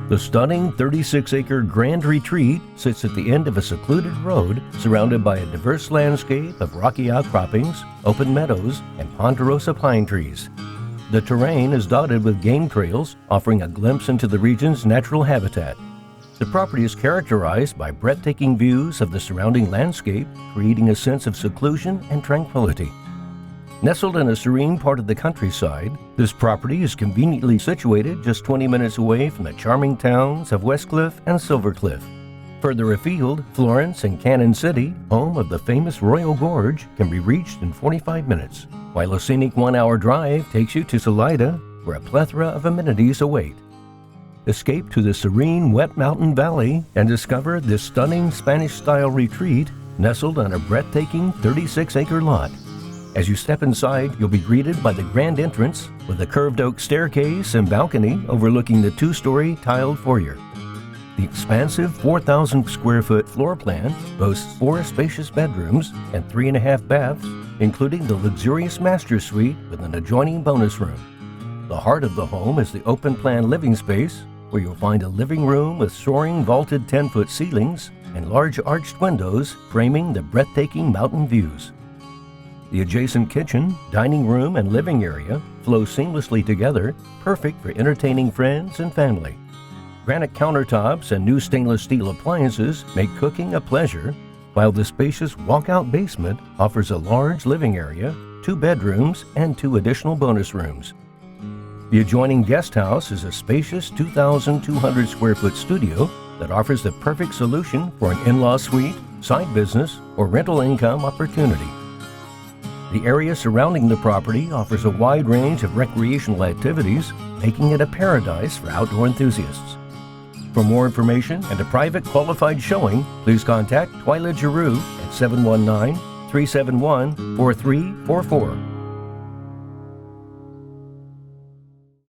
The stunning 36-acre Grand Retreat sits at the end of a secluded road surrounded by a diverse landscape of rocky outcroppings, open meadows, and ponderosa pine trees. The terrain is dotted with game trails, offering a glimpse into the region's natural habitat. The property is characterized by breathtaking views of the surrounding landscape, creating a sense of seclusion and tranquility. Nestled in a serene part of the countryside, this property is conveniently situated just 20 minutes away from the charming towns of Westcliff and Silvercliff. Further afield, Florence and Cannon City, home of the famous Royal Gorge, can be reached in 45 minutes, while a scenic 1-hour drive takes you to Salida, where a plethora of amenities await. Escape to the serene wet mountain valley and discover this stunning Spanish-style retreat nestled on a breathtaking 36-acre lot. As you step inside, you'll be greeted by the grand entrance with a curved oak staircase and balcony overlooking the 2-story tiled foyer. The expansive 4,000 square foot floor plan boasts 4 spacious bedrooms and 3.5 baths, including the luxurious master suite with an adjoining bonus room. The heart of the home is the open plan living space, where you'll find a living room with soaring vaulted 10-foot ceilings and large arched windows framing the breathtaking mountain views. The adjacent kitchen, dining room, and living area flow seamlessly together, perfect for entertaining friends and family. Granite countertops and new stainless steel appliances make cooking a pleasure, while the spacious walkout basement offers a large living area, 2 bedrooms, and 2 additional bonus rooms. The adjoining guest house is a spacious 2,200 square foot studio that offers the perfect solution for an in-law suite, side business, or rental income opportunity. The area surrounding the property offers a wide range of recreational activities, making it a paradise for outdoor enthusiasts. For more information and a private qualified showing, please contact Twyla Giroux at 719-371-4344.